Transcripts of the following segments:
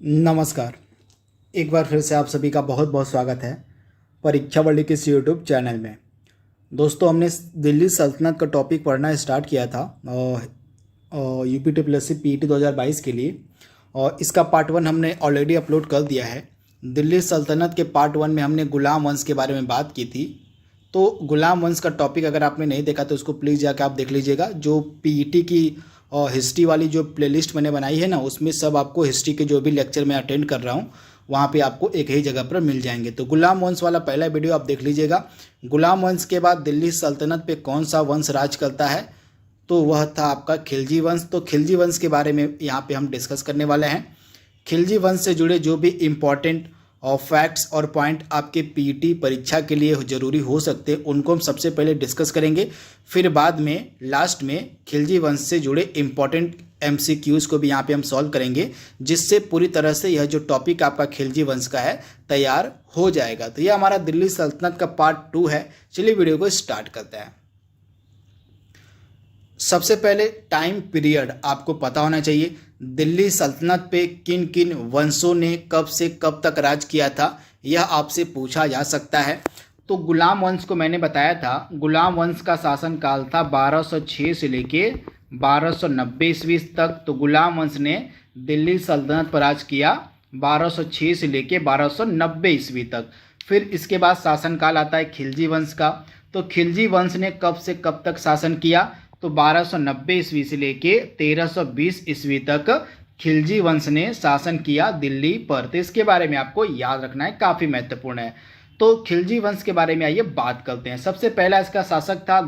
नमस्कार। एक बार फिर से आप सभी का बहुत बहुत स्वागत है परीक्षा वर्ल्ड के इस यूट्यूब चैनल में। दोस्तों, हमने दिल्ली सल्तनत का टॉपिक पढ़ना स्टार्ट किया था UPTPSC PET 2022 के लिए, और इसका पार्ट 1 हमने ऑलरेडी अपलोड कर दिया है। दिल्ली सल्तनत के पार्ट 1 में हमने गुलाम वंश के बारे में बात की थी। तो गुलाम वंश का टॉपिक अगर आपने नहीं देखा तो उसको प्लीज़ जाकर आप देख लीजिएगा। जो PET की और हिस्ट्री वाली जो प्लेलिस्ट मैंने बनाई है ना, उसमें सब आपको हिस्ट्री के जो भी लेक्चर मैं अटेंड कर रहा हूँ वहाँ पे आपको एक ही जगह पर मिल जाएंगे। तो गुलाम वंश वाला पहला वीडियो आप देख लीजिएगा। गुलाम वंश के बाद दिल्ली सल्तनत पे कौन सा वंश राज करता है, तो वह था आपका खिलजी वंश। तो खिलजी वंश के बारे में यहाँ पे हम डिस्कस करने वाले हैं। खिलजी वंश से जुड़े जो भी इम्पॉर्टेंट और फैक्ट्स और पॉइंट आपके PET परीक्षा के लिए ज़रूरी हो सकते हैं उनको हम सबसे पहले डिस्कस करेंगे। फिर बाद में लास्ट में खिलजी वंश से जुड़े इम्पॉर्टेंट MCQs को भी यहाँ पे हम सॉल्व करेंगे, जिससे पूरी तरह से यह जो टॉपिक आपका खिलजी वंश का है तैयार हो जाएगा। तो यह हमारा दिल्ली सल्तनत का पार्ट 2 है। चलिए वीडियो को स्टार्ट करते हैं। सबसे पहले टाइम पीरियड आपको पता होना चाहिए। दिल्ली सल्तनत पे किन किन वंशों ने कब से कब तक राज किया था, यह आपसे पूछा जा सकता है। तो गुलाम वंश को मैंने बताया था, गुलाम वंश का शासनकाल था 1206 से लेके 1290 ईस्वी तक। तो गुलाम वंश ने दिल्ली सल्तनत पर राज किया 1206 से लेके 1290 ईस्वी तक। फिर इसके बाद शासनकाल आता है खिलजी वंश का। तो खिलजी वंश ने कब से कब तक शासन किया, तो 1290 ईस्वी से लेके 1320 ईस्वी तक खिलजी वंश ने शासन किया दिल्ली पर। तो इसके बारे में आपको याद रखना है, काफ़ी महत्वपूर्ण है। तो खिलजी वंश के बारे में आइए बात करते हैं। सबसे पहला इसका शासक था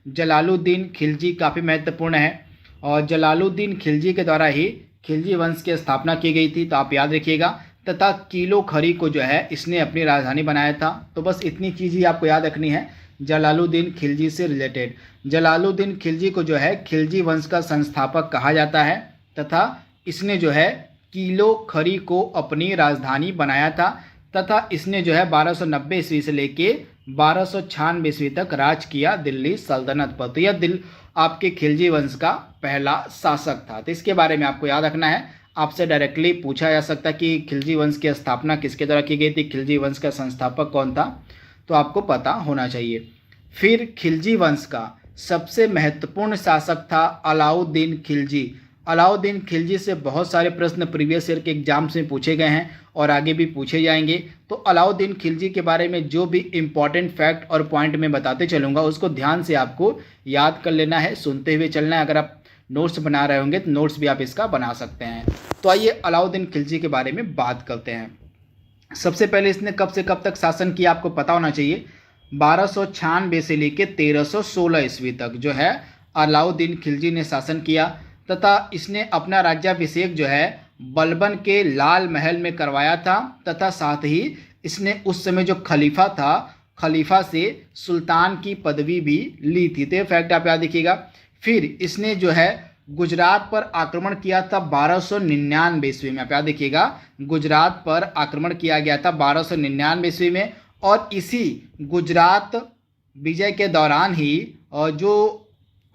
जलालुद्दीन खिलजी, काफ़ी महत्वपूर्ण है। और जलालुद्दीन खिलजी के द्वारा ही खिलजी वंश की स्थापना की गई थी, तो आप याद रखिएगा। तथा किलो खरी को जो है इसने अपनी राजधानी बनाया था। तो बस इतनी चीज़ ही आपको याद रखनी है जलालुद्दीन खिलजी से रिलेटेड। जलालुद्दीन खिलजी को जो है खिलजी वंश का संस्थापक कहा जाता है, तथा इसने जो है किलो खरी को अपनी राजधानी बनाया था। तथा इसने जो है 1290 ईस्वी से लेके 1296 ईस्वी तक राज किया दिल्ली सल्तनत पर। तो यह आपके खिलजी वंश का पहला शासक था। तो इसके बारे में आपको याद रखना है। आपसे डायरेक्टली पूछा जा सकता है कि खिलजी वंश की स्थापना किसके द्वारा की गई थी, खिलजी वंश का संस्थापक कौन था, तो आपको पता होना चाहिए। फिर खिलजी वंश का सबसे महत्वपूर्ण शासक था अलाउद्दीन खिलजी। अलाउद्दीन खिलजी से बहुत सारे प्रश्न प्रीवियस ईयर के एग्जाम्स में पूछे गए हैं और आगे भी पूछे जाएंगे। तो अलाउद्दीन खिलजी के बारे में जो भी इम्पॉर्टेंट फैक्ट और पॉइंट मैं बताते चलूँगा उसको ध्यान से आपको याद कर लेना है, सुनते हुए चलना है। अगर आप नोट्स बना रहे होंगे तो नोट्स भी आप इसका बना सकते हैं। तो आइए अलाउद्दीन खिलजी के बारे में बात करते हैं। सबसे पहले इसने कब से कब तक शासन किया आपको पता होना चाहिए। 1296 से लेकर 1316 ईस्वी तक जो है अलाउद्दीन खिलजी ने शासन किया। तथा इसने अपना राज्याभिषेक जो है बलबन के लाल महल में करवाया था। तथा साथ ही इसने उस समय जो खलीफा था, खलीफा से सुल्तान की पदवी भी ली थी। तो ये फैक्ट आप याद रखिएगा। फिर इसने जो है गुजरात पर आक्रमण किया था 1299 ईस्वी में। आप याद रखिएगा, गुजरात पर आक्रमण किया गया था 1299 ईस्वी में। और इसी गुजरात विजय के दौरान ही जो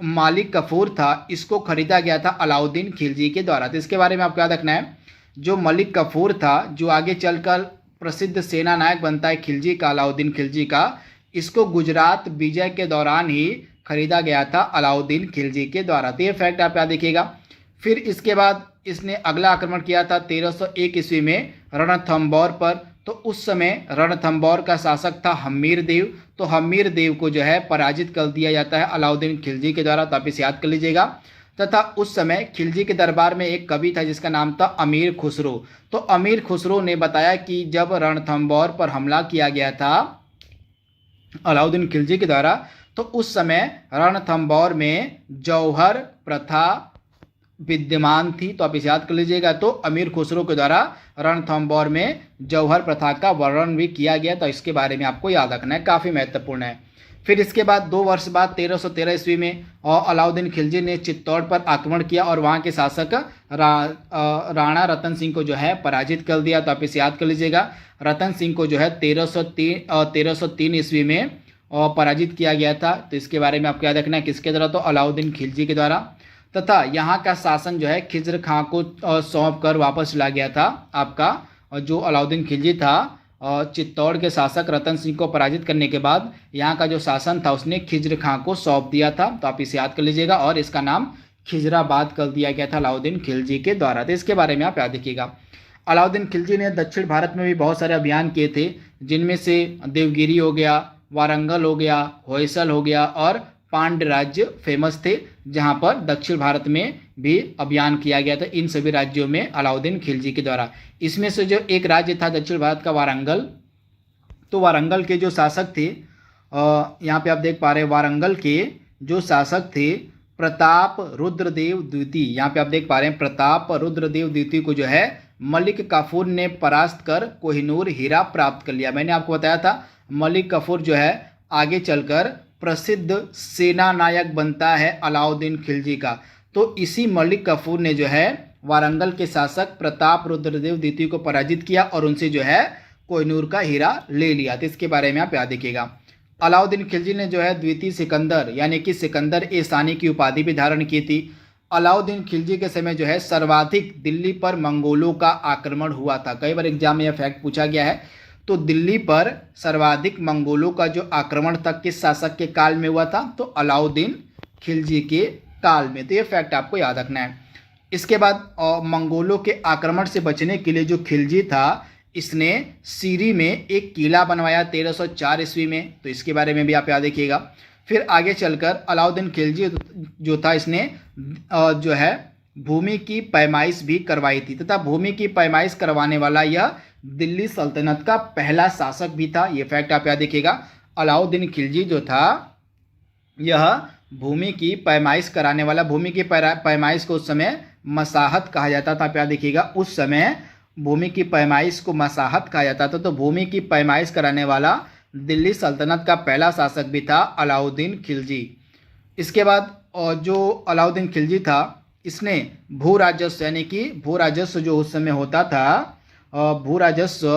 मालिक कफूर था इसको खरीदा गया था अलाउद्दीन खिलजी के द्वारा। तो इसके बारे में आपको याद रखना है। जो मलिक कफूर था, जो आगे चलकर प्रसिद्ध सेना नायक बनता है खिलजी का, अलाउद्दीन खिलजी का, इसको गुजरात विजय के दौरान ही खरीदा गया था अलाउद्दीन खिलजी के द्वारा। तो ये फैक्ट आप याद रखिएगा। फिर इसके बाद इसने अगला आक्रमण किया था 1301 ईस्वी में रणथंबोर पर। तो उस समय रणथंबोर का शासक था हम्मीर देव। तो हम्मीर देव को जो है पराजित कर दिया जाता है अलाउद्दीन खिलजी के द्वारा। तो आप इसे याद कर लीजिएगा। तथा उस समय खिलजी के दरबार में एक कवि था जिसका नाम था अमीर खुसरो। तो अमीर खुसरो ने बताया कि जब रणथंबोर पर हमला किया गया था अलाउद्दीन खिलजी के द्वारा, तो उस समय रणथंबोर में जौहर प्रथा विद्यमान थी। तो आप इसे याद कर लीजिएगा। तो अमीर खुसरो के द्वारा रणथंबोर में जौहर प्रथा का वर्णन भी किया गया। तो इसके बारे में आपको याद रखना है, काफ़ी महत्वपूर्ण है। फिर इसके बाद 2 वर्ष बाद 1313 ईस्वी में अलाउद्दीन खिलजी ने चित्तौड़ पर आक्रमण किया और वहाँ के शासक राणा रतन सिंह को जो है पराजित कर दिया। तो आप इसे याद कर लीजिएगा। रतन सिंह को जो है 1303 ईस्वी में पराजित किया गया था। तो इसके बारे में आपको याद रखना है, किसके द्वारा, तो अलाउद्दीन खिलजी के द्वारा। तथा यहाँ का शासन जो है खिज्र खां को सौंप कर वापस ला गया था। आपका जो अलाउद्दीन खिलजी था चित्तौड़ के शासक रतन सिंह को पराजित करने के बाद यहाँ का जो शासन था उसने खिज्र खां को सौंप दिया था। तो आप इसे याद कर लीजिएगा और इसका नाम खिजराबाद कर दिया गया था अलाउद्दीन खिलजी के द्वारा। तो इसके बारे में आप याद रखिएगा। अलाउद्दीन खिलजी ने दक्षिण भारत में भी बहुत सारे अभियान किए थे, जिनमें से देवगिरी हो गया, वारंगल हो गया, होयसल हो गया और पांड्य राज्य फेमस थे, जहां पर दक्षिण भारत में भी अभियान किया गया था इन सभी राज्यों में अलाउद्दीन खिलजी के द्वारा। इसमें से जो एक राज्य था दक्षिण भारत का वारंगल, तो वारंगल के जो शासक थे यहाँ पे आप देख पा रहे हैं वारंगल के जो शासक थे प्रताप रुद्रदेव द्वितीय। यहाँ पे आप देख पा रहे हैं प्रताप रुद्रदेव द्वितीय को जो है मलिक काफूर ने परास्त कर कोहिनूर हीरा प्राप्त कर लिया। मैंने आपको बताया था मलिक काफूर जो है आगे चलकर प्रसिद्ध सेना नायक बनता है अलाउद्दीन खिलजी का। तो इसी मलिक काफूर ने जो है वारंगल के शासक प्रताप रुद्रदेव द्वितीय को पराजित किया और उनसे जो है कोहिनूर का हीरा ले लिया। तो इसके बारे में आप याद रखिएगा। अलाउद्दीन खिलजी ने जो है द्वितीय सिकंदर यानी कि सिकंदर ए सानी की उपाधि भी धारण की थी। अलाउद्दीन खिलजी के समय जो है सर्वाधिक दिल्ली पर मंगोलों का आक्रमण हुआ था। कई बार एग्जाम में यह फैक्ट पूछा गया है। तो दिल्ली पर सर्वाधिक मंगोलों का जो आक्रमण था किस शासक के काल में हुआ था? तो अलाउद्दीन खिलजी के काल में। तो ये फैक्ट आपको याद रखना है। इसके बाद मंगोलों के आक्रमण से बचने के लिए जो खिलजी था इसने सीरी में एक किला बनवाया 1304 ईस्वी में। तो इसके बारे में भी आप याद रखिएगा। फिर आगे चलकर अलाउद्दीन खिलजी जो था इसने जो है भूमि की पैमाइश भी करवाई थी तथा भूमि की पैमाइश करवाने वाला यह दिल्ली सल्तनत का पहला शासक भी था। ये फैक्ट आप याद रखिएगा। अलाउद्दीन खिलजी जो था यह भूमि की पैमाइश कराने वाला, भूमि की पैमाइश को उस समय मसाहत कहा जाता था। आप याद रखिएगा उस समय भूमि की पैमाइश को मसाहत कहा जाता था। तो भूमि की पैमाइश कराने वाला दिल्ली सल्तनत का पहला शासक भी था अलाउद्दीन खिलजी। इसके बाद जो अलाउद्दीन खिलजी था इसने भू राजस्व यानी कि भू राजस्व जो उस समय होता था भू राजस्व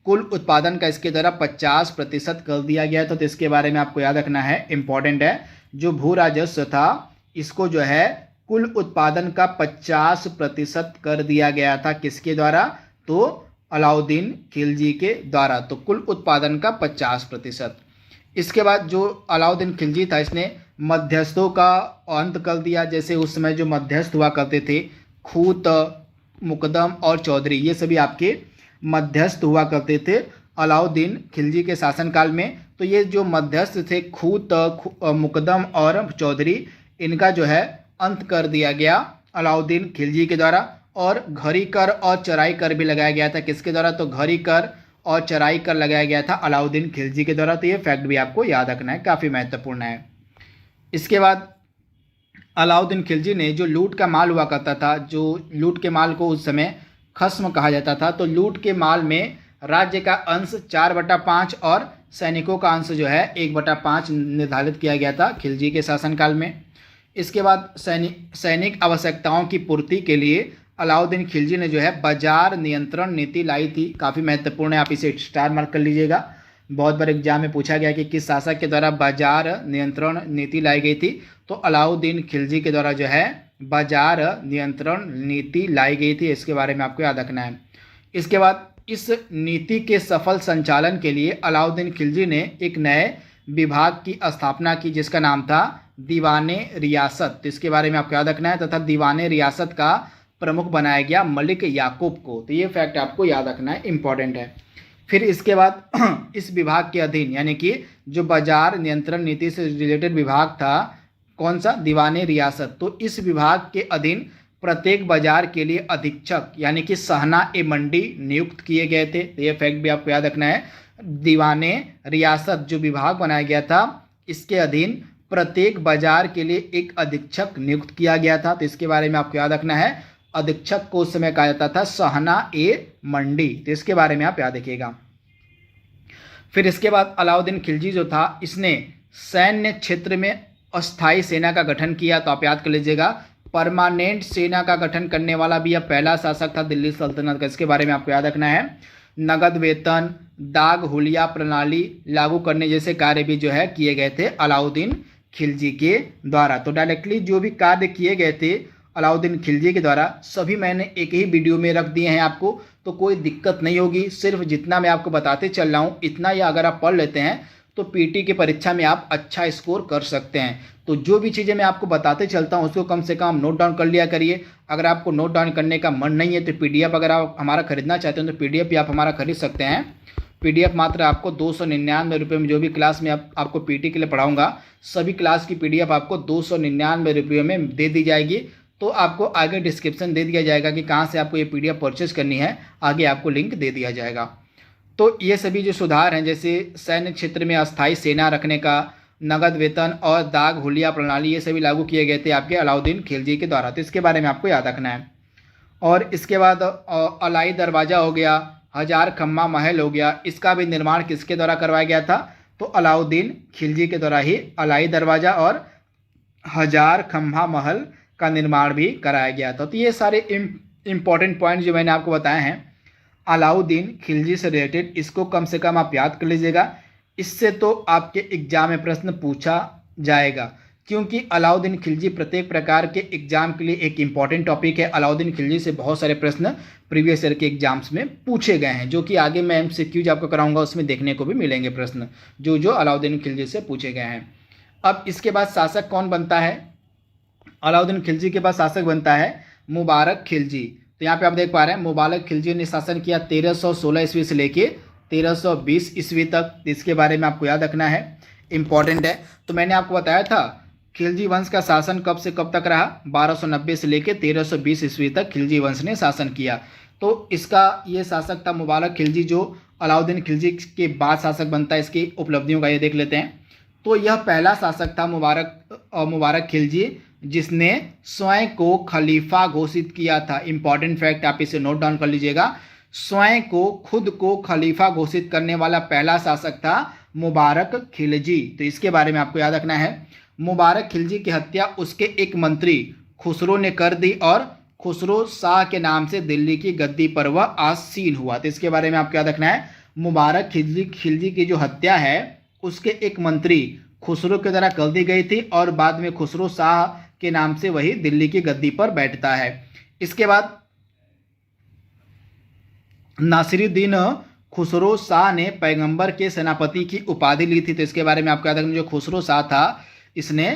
कुल उत्पादन का इसके द्वारा 50% कर दिया गया था। तो इसके बारे में आपको याद रखना है, इंपॉर्टेंट है। जो भू राजस्व था इसको जो है कुल उत्पादन का 50% कर दिया गया था। किसके द्वारा? तो अलाउद्दीन खिलजी के द्वारा। तो कुल उत्पादन का 50%। इसके बाद जो अलाउद्दीन खिलजी था इसने मध्यस्थों का अंत कर दिया। जैसे उस समय जो मध्यस्थ हुआ करते थे खूत, मुकदम और चौधरी, ये सभी आपके मध्यस्थ हुआ करते थे अलाउद्दीन खिलजी के शासनकाल में। तो ये जो मध्यस्थ थे खूत, मुकदम और चौधरी, इनका जो है अंत कर दिया गया अलाउद्दीन खिलजी के द्वारा। और घरी कर और चराई कर भी लगाया गया था। किसके द्वारा? तो घरी कर और चराई कर लगाया गया था अलाउद्दीन खिलजी के द्वारा। तो ये फैक्ट भी आपको याद रखना है, काफ़ी महत्वपूर्ण है। इसके बाद अलाउद्दीन खिलजी ने जो लूट का माल हुआ करता था, जो लूट के माल को उस समय खस्म कहा जाता था, तो लूट के माल में राज्य का अंश 4/5 और सैनिकों का अंश जो है 1/5 निर्धारित किया गया था खिलजी के शासनकाल में। इसके बाद सैनिक आवश्यकताओं की पूर्ति के लिए अलाउद्दीन खिलजी ने जो है बाजार नियंत्रण नीति लाई थी। काफ़ी महत्वपूर्ण है, आप इसे स्टार मार्क कर लीजिएगा। बहुत बार एग्जाम में पूछा गया कि किस शासक के द्वारा बाजार नियंत्रण नीति लाई गई थी? तो अलाउद्दीन खिलजी के द्वारा जो है बाजार नियंत्रण नीति लाई गई थी। इसके बारे में आपको याद रखना है। इसके बाद इस नीति के सफल संचालन के लिए अलाउद्दीन खिलजी ने एक नए विभाग की स्थापना की जिसका नाम था दीवाने रियासत। तो इसके बारे में आपको याद रखना है। तथा दीवाने रियासत का प्रमुख बनाया गया मलिक याकूब को। तो ये फैक्ट आपको याद रखना है, इंपॉर्टेंट है। फिर इसके बाद इस विभाग के अधीन यानी कि जो बाजार नियंत्रण नीति से रिलेटेड विभाग था, कौन सा? दीवाने रियासत। तो इस विभाग के अधीन प्रत्येक बाजार के लिए अधीक्षक यानी कि सहना ए मंडी नियुक्त किए गए थे। तो ये फैक्ट भी आपको याद रखना है। दीवाने रियासत जो विभाग बनाया गया था इसके अधीन प्रत्येक बाजार के लिए एक अधीक्षक नियुक्त किया गया था। तो इसके बारे में आपको याद रखना है। अधीक्षक को उस समय कहा जाता था सहना ए मंडी। तो इसके बारे में आप याद रखिएगा। फिर इसके बाद अलाउद्दीन खिलजी जो था इसने सैन्य क्षेत्र में अस्थायी सेना का गठन किया। तो आप याद कर लीजिएगा, परमानेंट सेना का गठन करने वाला भी यह पहला शासक था दिल्ली सल्तनत का। इसके बारे में आपको याद रखना है। नगद वेतन, दाग हुलिया प्रणाली लागू करने जैसे कार्य भी जो है किए गए थे अलाउद्दीन खिलजी के द्वारा। तो डायरेक्टली जो भी कार्य किए गए थे अलाउद्दीन खिलजी के द्वारा सभी मैंने एक ही वीडियो में रख दिए हैं आपको, तो कोई दिक्कत नहीं होगी। सिर्फ जितना मैं आपको बताते चल रहा हूँ इतना ही अगर आप पढ़ लेते हैं तो पीटी की परीक्षा में आप अच्छा स्कोर कर सकते हैं। तो जो भी चीज़ें मैं आपको बताते चलता हूँ उसको कम से कम नोट डाउन कर लिया करिए। अगर आपको नोट डाउन करने का मन नहीं है तो पीडीएफ अगर आप हमारा खरीदना चाहते हैं तो पीडीएफ भी आप हमारा खरीद सकते हैं। पीडीएफ मात्र आपको 299 रुपये में, जो भी क्लास में आपको पीटी के लिए पढ़ाऊँगा सभी क्लास की पीडीएफ आपको 299 रुपये में दे दी जाएगी। तो आपको आगे डिस्क्रिप्शन दे दिया जाएगा कि कहाँ से आपको ये पीडीएफ परचेज करनी है, आगे आपको लिंक दे दिया जाएगा। तो ये सभी जो सुधार हैं जैसे सैन्य क्षेत्र में अस्थायी सेना रखने का, नगद वेतन और दाग हुलिया प्रणाली, ये सभी लागू किए गए थे आपके अलाउद्दीन खिलजी के द्वारा। तो इसके बारे में आपको याद रखना है। और इसके बाद अलाई दरवाज़ा हो गया, हजार खम्मा महल हो गया, इसका भी निर्माण किसके द्वारा करवाया गया था? तो अलाउद्दीन खिलजी के द्वारा ही अलाई दरवाज़ा और हजार खम्मा महल का निर्माण भी कराया गया था। तो ये सारे इम्पॉर्टेंट पॉइंट जो मैंने आपको बताए हैं अलाउद्दीन खिलजी से रिलेटेड, इसको कम से कम आप याद कर लीजिएगा। इससे तो आपके एग्जाम में प्रश्न पूछा जाएगा, क्योंकि अलाउद्दीन खिलजी प्रत्येक प्रकार के एग्जाम के लिए एक इम्पॉर्टेंट टॉपिक है। अलाउद्दीन खिलजी से बहुत सारे प्रश्न प्रीवियस ईयर के एग्जाम्स में पूछे गए हैं, जो कि आगे मैं MCQs आपको कराऊंगा उसमें देखने को भी मिलेंगे प्रश्न जो अलाउद्दीन खिलजी से पूछे गए हैं। अब इसके बाद शासक कौन बनता है? अलाउद्दीन खिलजी के बाद शासक बनता है मुबारक खिलजी। तो यहाँ पे आप देख पा रहे हैं मुबारक खिलजी ने शासन किया 1316 ईस्वी से लेके 1320 ईस्वी तक। इसके बारे में आपको याद रखना है, इम्पॉर्टेंट है। तो मैंने आपको बताया था खिलजी वंश का शासन कब से कब तक रहा? 1290 से लेके 1320 ईस्वी तक खिलजी वंश ने शासन किया। तो इसका ये शासक था मुबारक खिलजी, जो अलाउद्दीन खिलजी के बाद शासक बनता है। इसकी उपलब्धियों का ये देख लेते हैं। तो यह पहला शासक था मुबारक खिलजी जिसने स्वयं को खलीफा घोषित किया था। इंपॉर्टेंट फैक्ट आप इसे नोट डाउन कर लीजिएगा। स्वयं को, खुद को खलीफा घोषित करने वाला पहला शासक था मुबारक खिलजी। तो इसके बारे में आपको याद रखना है। मुबारक खिलजी की हत्या उसके एक मंत्री खुसरो ने कर दी और खुसरो शाह के नाम से दिल्ली की गद्दी पर वह आसीन हुआ। तो इसके बारे में आपको याद रखना है। मुबारक खिलजी की जो हत्या है उसके एक मंत्री खुसरो के द्वारा कर दी गई थी और बाद में खुसरो शाह के नाम से वही दिल्ली की गद्दी पर बैठता है। इसके बाद नासिरुद्दीन खुसरो शाह ने पैगंबर के सेनापति की उपाधि ली थी। तो इसके बारे में आपको याद रखना, जो खुसरो शाह था इसने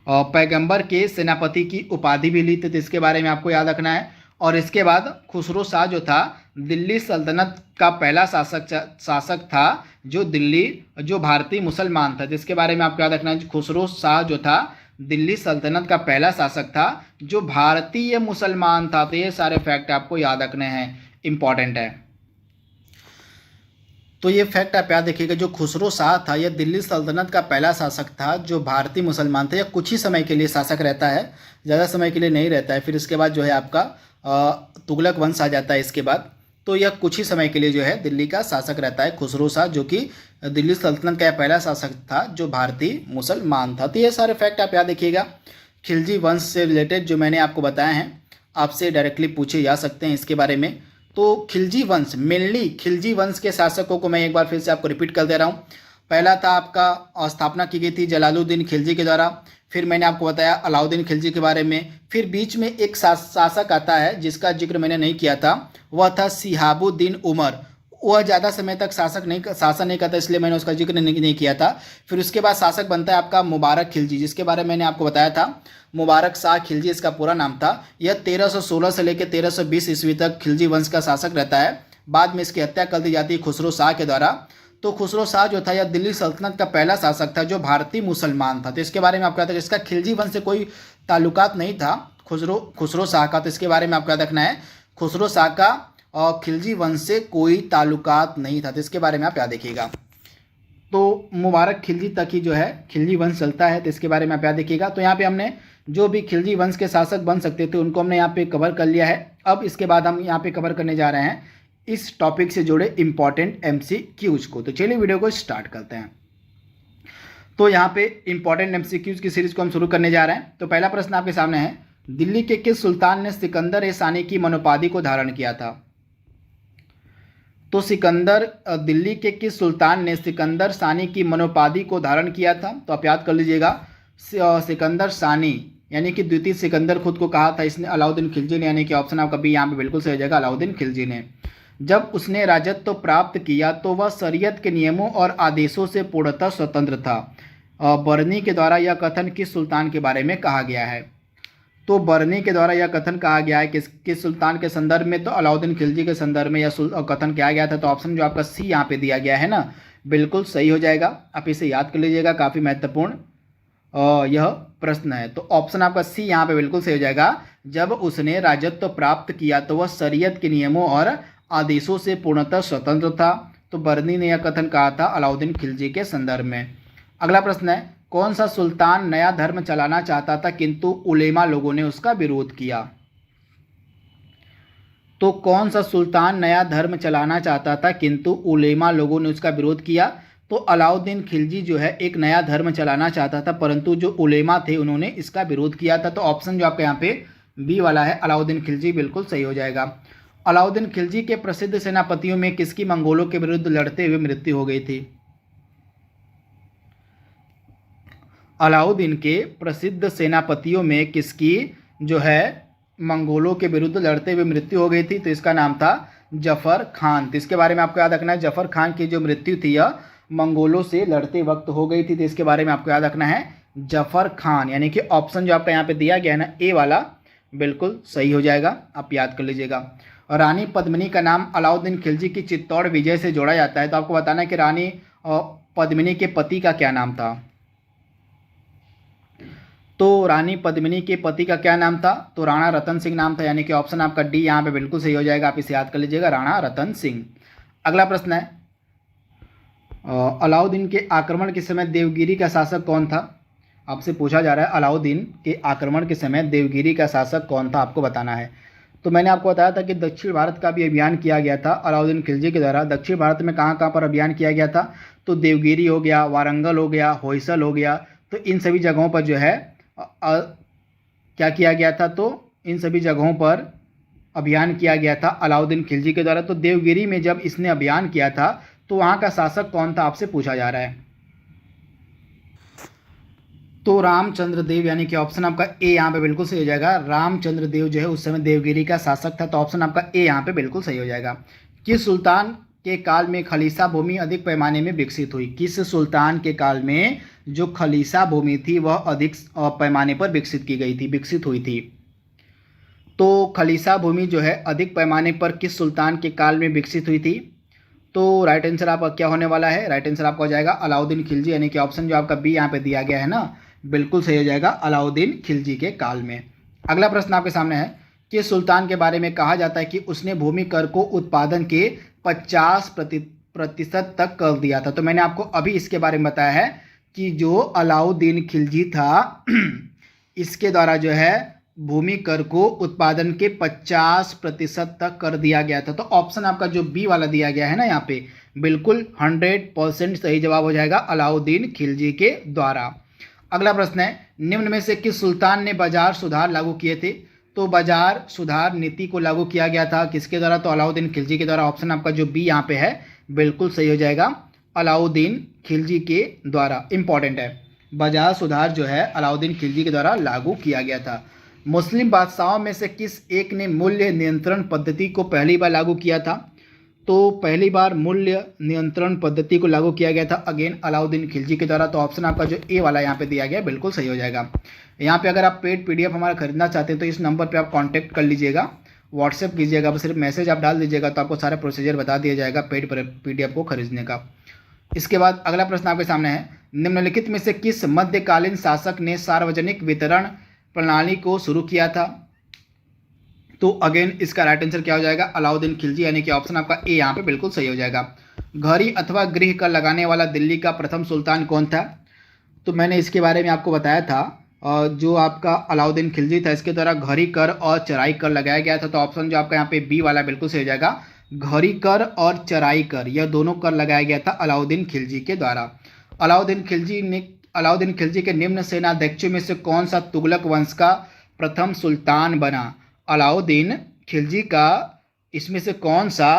पैगंबर के सेनापति की उपाधि भी ली थी। तो इसके बारे में आपको याद रखना है। और इसके बाद खुसरो शाह जो था दिल्ली सल्तनत का पहला शासक था जो भारतीय मुसलमान था। जिसके बारे में आपको याद रखना है, खुसरो शाह जो था दिल्ली सल्तनत का पहला शासक था जो भारतीय मुसलमान था। तो ये सारे फैक्ट आपको याद रखने हैं, इंपॉर्टेंट है। तो ये फैक्ट आप याद रखिएगा, जो खुसरो शाह था यह दिल्ली सल्तनत का पहला शासक था जो भारतीय मुसलमान था। यह कुछ ही समय के लिए शासक रहता है, ज़्यादा समय के लिए नहीं रहता है। फिर इसके बाद जो है आपका तुगलक वंश आ जाता है इसके बाद। तो यह कुछ ही समय के लिए जो है दिल्ली का शासक रहता है खुसरो शाह, जो कि दिल्ली सल्तनत का पहला शासक था जो भारतीय मुसलमान था। तो ये सारे फैक्ट आप याद रखिएगा। खिलजी वंश से रिलेटेड जो मैंने आपको बताए हैं आपसे डायरेक्टली पूछे जा सकते हैं इसके बारे में। तो खिलजी वंश, मेनली खिलजी वंश के शासकों को मैं एक बार फिर से आपको रिपीट कर दे रहा हूँ। पहला था आपका स्थापना की गई थी जलालुद्दीन खिलजी के द्वारा। फिर मैंने आपको बताया अलाउद्दीन खिलजी के बारे में। फिर बीच में एक शासक आता है जिसका जिक्र मैंने नहीं किया था, वह था शिहाबुद्दीन उमर। वह ज़्यादा समय तक शासन नहीं करता, इसलिए मैंने उसका जिक्र नहीं किया था। फिर उसके बाद शासक बनता है आपका मुबारक खिलजी, जिसके बारे में मैंने आपको बताया था। मुबारक शाह खिलजी इसका पूरा नाम था। यह 1316 से लेकर 1320 ईस्वी तक खिलजी वंश का शासक रहता है। बाद में इसकी हत्या कर दी जाती है खुसरो शाह के द्वारा। तो खुसरो शाह जो था यह दिल्ली सल्तनत का पहला शासक था जो भारतीय मुसलमान था। तो इसके बारे में आपको याद है, इसका खिलजी वंश से कोई ताल्लुकात नहीं था खुसरो शाह का। तो इसके बारे में आपको याद रखना है, खुसरो शाह का और खिलजी वंश से कोई ताल्लुकात नहीं था। तो इसके बारे में आप याद रखिएगा। तो मुबारक खिलजी तक ही जो है खिलजी वंश चलता है। तो इसके बारे में आप याद रखिएगा। तो यहाँ पे हमने जो भी खिलजी वंश के शासक बन सकते थे उनको हमने यहाँ पे कवर कर लिया है। अब इसके बाद हम यहाँ पे कवर करने जा रहे हैं इस टॉपिक से जुड़े इंपॉर्टेंट MCQs को। तो चलिए वीडियो को स्टार्ट करते हैं। तो यहाँ पे इंपॉर्टेंट MCQs की सीरीज को हम शुरू करने जा रहे हैं। तो पहला प्रश्न आपके सामने है, दिल्ली के किस सुल्तान ने सिकंदर-ए-सानी की मनोपाधि को धारण किया था? तो सिकंदर दिल्ली के किस सुल्तान ने सिकंदर सानी की मनोपाधि को धारण किया था? तो आप याद कर लीजिएगा, सिकंदर सानी यानी कि द्वितीय सिकंदर खुद को कहा था इसने अलाउद्दीन खिलजी ने, यानी कि ऑप्शन आपका बी यहाँ पे बिल्कुल सही हो जाएगा, अलाउद्दीन खिलजी ने। जब उसने राजत्व प्राप्त किया तो वह शरीयत के नियमों और आदेशों से पूर्णतः स्वतंत्र था। बर्नी के द्वारा यह कथन किस सुल्तान के बारे में कहा गया है? तो बर्नी के द्वारा यह कथन कहा गया है किस सुल्तान के संदर्भ में? तो अलाउद्दीन खिलजी के संदर्भ में यह कथन किया गया था। तो ऑप्शन जो आपका सी यहाँ पे दिया गया है ना, बिल्कुल सही हो जाएगा। आप इसे याद कर लीजिएगा, काफ़ी महत्वपूर्ण यह प्रश्न है। तो ऑप्शन आपका सी यहाँ पे बिल्कुल सही हो जाएगा। जब उसने राजत्व प्राप्त किया तो वह शरीयत के नियमों और आदेशों से पूर्णतः स्वतंत्र था। तो बर्नी ने यह कथन कहा था अलाउद्दीन खिलजी के संदर्भ में। अगला प्रश्न है, कौन सा सुल्तान नया धर्म चलाना चाहता था किंतु उलेमा लोगों ने उसका विरोध किया? तो कौन सा सुल्तान नया धर्म चलाना चाहता था किंतु उलेमा लोगों ने उसका विरोध किया? तो अलाउद्दीन खिलजी जो है एक नया धर्म चलाना चाहता था, परंतु जो उलेमा थे उन्होंने इसका विरोध किया था। तो ऑप्शन जो आपका यहाँ पे बी वाला है, अलाउद्दीन खिलजी, बिल्कुल सही हो जाएगा। अलाउद्दीन खिलजी के प्रसिद्ध सेनापतियों में किसकी मंगोलों के विरुद्ध लड़ते हुए मृत्यु हो गई थी? अलाउद्दीन के प्रसिद्ध सेनापतियों में किसकी जो है मंगोलों के विरुद्ध लड़ते हुए मृत्यु हो गई थी? तो इसका नाम था जफर खान। तो इसके बारे में आपको याद रखना है, जफर खान की जो मृत्यु थी यह मंगोलों से लड़ते वक्त हो गई थी। तो इसके बारे में आपको याद रखना है जफर खान, यानी कि ऑप्शन जो आपका यहाँ पे दिया गया है ना, ए वाला, बिल्कुल सही हो जाएगा। आप याद कर लीजिएगा। और रानी पद्मिनी का नाम अलाउद्दीन खिलजी की चित्तौड़ विजय से जोड़ा जाता है। तो आपको बताना है कि रानी पद्मिनी के पति का क्या नाम था? तो रानी पद्मिनी के पति का क्या नाम था? तो राणा रतन सिंह नाम था, यानी कि ऑप्शन आपका डी यहाँ पे बिल्कुल सही हो जाएगा। आप इसे याद कर लीजिएगा, राणा रतन सिंह। अगला प्रश्न है, अलाउद्दीन के आक्रमण के समय देवगिरी का शासक कौन था? आपसे पूछा जा रहा है अलाउद्दीन के आक्रमण के समय देवगिरी का शासक कौन था, आपको बताना है। तो मैंने आपको बताया था कि दक्षिण भारत का भी अभियान किया गया था अलाउद्दीन खिलजी के द्वारा। दक्षिण भारत में कहाँ कहाँ पर अभियान किया गया था? तो देवगिरी हो गया, वारंगल हो गया, होयसल हो गया। तो इन सभी जगहों पर जो है क्या किया गया था? तो इन सभी जगहों पर अभियान किया गया था अलाउद्दीन खिलजी के द्वारा। तो देवगिरी में जब इसने अभियान किया था तो वहाँ का शासक कौन था, आपसे पूछा जा रहा है। तो रामचंद्र देव, यानी कि ऑप्शन आपका ए यहाँ पे बिल्कुल सही हो जाएगा। रामचंद्र देव जो है उस समय देवगिरी का शासक था। तो ऑप्शन आपका ए यहाँ पे बिल्कुल सही हो जाएगा। किस सुल्तान के काल में खलीसा भूमि अधिक पैमाने में विकसित हुई? किस सुल्तान के काल में जो खलीसा भूमि थी वह अधिक पैमाने पर विकसित हुई थी? तो खलीसा भूमि जो है अधिक पैमाने पर किस सुल्तान के काल में विकसित हुई थी? तो राइट आंसर आपका क्या होने वाला है? राइट आंसर आपका हो जाएगा अलाउद्दीन खिलजी, यानी कि ऑप्शन जो आपका बी यहाँ पे दिया गया है ना, बिल्कुल सही हो जाएगा, अलाउद्दीन खिलजी के काल में। अगला प्रश्न आपके सामने है कि सुल्तान के बारे में कहा जाता है कि उसने भूमि कर को उत्पादन के 50% तक कर दिया था। तो मैंने आपको अभी इसके बारे में बताया है कि जो अलाउद्दीन खिलजी था इसके द्वारा जो है भूमि कर को उत्पादन के 50% तक कर दिया गया था। तो ऑप्शन आपका जो बी वाला दिया गया है ना यहाँ पे, बिल्कुल 100% सही जवाब हो जाएगा, अलाउद्दीन खिलजी के द्वारा। अगला प्रश्न है, निम्न में से किस सुल्तान ने बाजार सुधार लागू किए थे? तो बाजार सुधार नीति को लागू किया गया था किसके द्वारा? तो अलाउद्दीन खिलजी के द्वारा। ऑप्शन आपका जो बी यहाँ पे है बिल्कुल सही हो जाएगा, अलाउद्दीन खिलजी के द्वारा। इंपॉर्टेंट है, बाजार सुधार जो है अलाउद्दीन खिलजी के द्वारा लागू किया गया था। मुस्लिम बादशाहों में से किस एक ने मूल्य नियंत्रण पद्धति को पहली बार लागू किया था? तो पहली बार मूल्य नियंत्रण पद्धति को लागू किया गया था अगेन अलाउद्दीन खिलजी के द्वारा। तो ऑप्शन आपका जो ए वाला यहाँ पे दिया गया बिल्कुल सही हो जाएगा। यहाँ पे अगर आप पेड पीडीएफ हमारा खरीदना चाहते हैं तो इस नंबर पे आप कांटेक्ट कर लीजिएगा, व्हाट्सएप कीजिएगा, बस सिर्फ मैसेज आप डाल दीजिएगा तो आपको सारा प्रोसीजर बता दिया जाएगा पेड पीडीएफ को खरीदने का। इसके बाद अगला प्रश्न आपके सामने है, निम्नलिखित में से किस मध्यकालीन शासक ने सार्वजनिक वितरण प्रणाली को शुरू किया था? तो अगेन इसका राइट आंसर क्या हो जाएगा? अलाउद्दीन खिलजी, यानी कि ऑप्शन आपका ए यहाँ पे बिल्कुल सही हो जाएगा। घड़ी अथवा गृह कर लगाने वाला दिल्ली का प्रथम सुल्तान कौन था? तो मैंने इसके बारे में आपको बताया था, जो आपका अलाउद्दीन खिलजी था इसके द्वारा घड़ी कर और चराई कर लगाया गया था। तो ऑप्शन जो आपका यहाँ पे बी वाला बिल्कुल सही हो जाएगा, घड़ी कर और चराई कर, यह दोनों कर लगाया गया था अलाउद्दीन खिलजी के द्वारा। अलाउद्दीन खिलजी के निम्न सेनाध्यक्षों में से कौन सा तुगलक वंश का प्रथम सुल्तान बना? अलाउद्दीन खिलजी का इसमें से कौन सा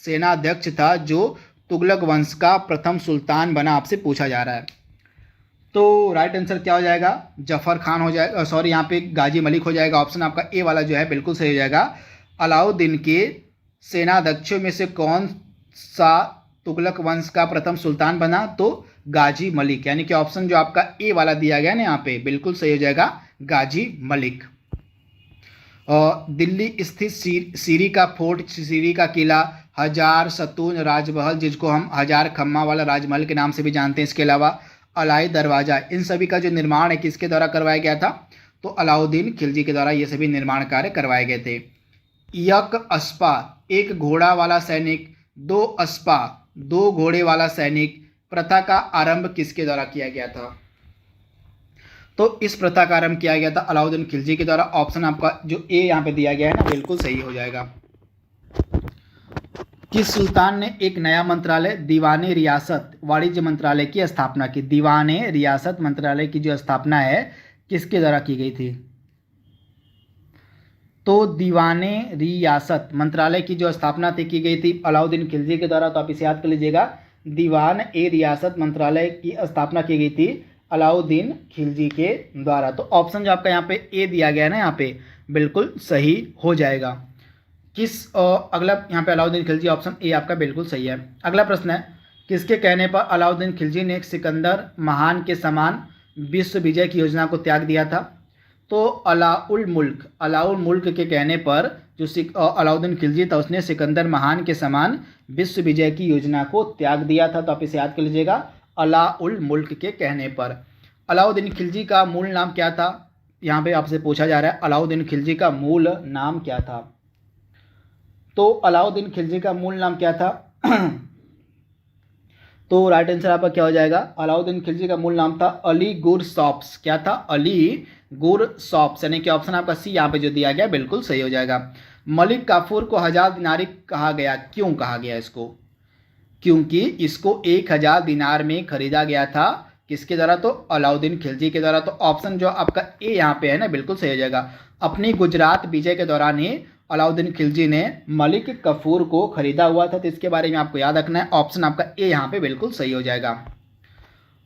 सेनाध्यक्ष था जो तुगलक वंश का प्रथम सुल्तान बना, आपसे पूछा जा रहा है। तो राइट आंसर क्या हो जाएगा, जफर खान हो जाएगा, सॉरी यहाँ पे गाजी मलिक हो जाएगा। ऑप्शन आपका ए वाला जो है बिल्कुल सही हो जाएगा। अलाउद्दीन के सेनाध्यक्षों में से कौन सा तुगलक वंश का प्रथम सुल्तान बना, तो गाजी मलिक, यानी कि ऑप्शन जो आपका ए वाला दिया गया ना यहाँ पे बिल्कुल सही हो जाएगा, गाजी मलिक। और दिल्ली स्थित सीरी का फोर्ट, सीरी का किला, हजार सतून राजमहल जिसको हम हजार खम्मा वाला राजमहल के नाम से भी जानते हैं, इसके अलावा अलाई दरवाजा, इन सभी का जो निर्माण है किसके द्वारा करवाया गया था, तो अलाउद्दीन खिलजी के द्वारा ये सभी निर्माण कार्य करवाए गए थे। यक अस्पा, एक घोड़ा वाला सैनिक, दो अस्पा, दो घोड़े वाला सैनिक, प्रथा का आरंभ किसके द्वारा किया गया था, तो इस प्रथा का आरंभ किया गया था अलाउद्दीन खिलजी के द्वारा। ऑप्शन आपका जो ए यहाँ पे दिया गया है ना बिल्कुल सही हो जाएगा। किस सुल्तान ने एक नया मंत्रालय दीवाने रियासत वाणिज्य मंत्रालय की स्थापना की, दीवाने रियासत मंत्रालय की जो स्थापना है किसके द्वारा की गई थी, तो दीवाने रियासत मंत्रालय की जो स्थापना थी की गई थी अलाउद्दीन खिलजी के द्वारा। तो आप इसे याद कर लीजिएगा, दीवान ए रियासत मंत्रालय की स्थापना की गई थी अलाउद्दीन खिलजी के द्वारा। तो ऑप्शन जो आपका यहाँ पे ए दिया गया है ना यहाँ पे बिल्कुल सही हो जाएगा। किस अगला यहाँ पे अलाउद्दीन खिलजी, ऑप्शन ए आपका बिल्कुल सही है। अगला प्रश्न है, किसके कहने पर अलाउद्दीन खिलजी ने सिकंदर महान के समान विश्व विजय की योजना को त्याग दिया था, तो अलाउल मुल्क के कहने पर जो अलाउद्दीन खिलजी था उसने सिकंदर महान के समान विश्व विजय की योजना को त्याग दिया था। तो आप इसे याद कर लीजिएगा, अलाउल मुल्क के कहने पर। अलाउद्दीन खिलजी का मूल नाम क्या था, यहाँ पे आपसे पूछा जा रहा है अलाउद्दीन खिलजी का मूल नाम क्या था, तो अलाउद्दीन खिलजी का मूल नाम क्या था तो राइट आंसर आपका क्या हो जाएगा, अलाउद्दीन खिलजी का मूल नाम था अली गुर सॉप्स। क्या था, अली गुर सॉप्स, यानी कि ऑप्शन आपका सी यहाँ पे जो दिया गया बिल्कुल सही हो जाएगा। मलिक काफूर को 1000 दिनारी कहा गया, क्यों कहा गया इसको, क्योंकि इसको 1000 दिनार में खरीदा गया था किसके द्वारा, तो अलाउद्दीन खिलजी के द्वारा। तो ऑप्शन जो आपका ए यहाँ पे है ना बिल्कुल सही हो जाएगा। अपनी गुजरात विजय के दौरान ही अलाउद्दीन खिलजी ने मलिक कफूर को खरीदा हुआ था, तो इसके बारे में आपको याद रखना है। ऑप्शन आपका ए यहाँ पे बिल्कुल सही हो जाएगा।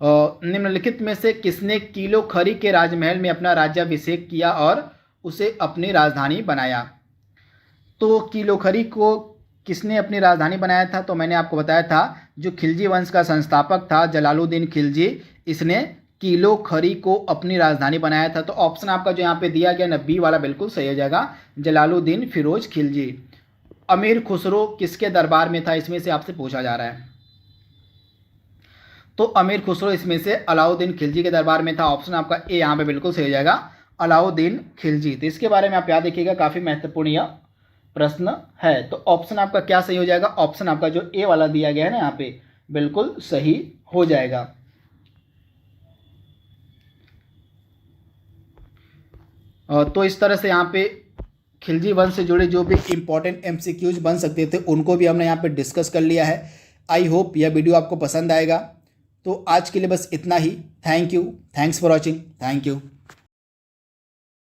निम्नलिखित में से किसने किलो खरी के राजमहल में अपना राज्याभिषेक किया और उसे अपनी राजधानी बनाया, तो किलो खरी को किसने अपनी राजधानी बनाया था, तो मैंने आपको बताया था जो खिलजी वंश का संस्थापक था जलालुद्दीन खिलजी, इसने किलो खरी को अपनी राजधानी बनाया था। तो ऑप्शन आपका जो यहाँ पे दिया गया ना बी वाला बिल्कुल सही हो जाएगा, जलालुद्दीन फिरोज खिलजी। अमीर खुसरो किसके दरबार में था, इसमें से आपसे पूछा जा रहा है, तो अमीर खुसरो इसमें से अलाउद्दीन खिलजी के दरबार में था। ऑप्शन आपका ए यहाँ पे बिल्कुल सही हो जाएगा, अलाउद्दीन खिलजी। तो इसके बारे में आप याद रखिएगा, काफ़ी महत्वपूर्ण यह प्रश्न है। तो ऑप्शन आपका क्या सही हो जाएगा, ऑप्शन आपका जो ए वाला दिया गया है ना यहाँ पे बिल्कुल सही हो जाएगा। तो इस तरह से यहाँ पे खिलजी वंश से जुड़े जो भी इंपॉर्टेंट एमसीक्यूज बन सकते थे उनको भी हमने यहाँ पे डिस्कस कर लिया है। आई होप यह वीडियो आपको पसंद आएगा। तो आज के लिए बस इतना ही। Thank you, thanks for watching, thank you.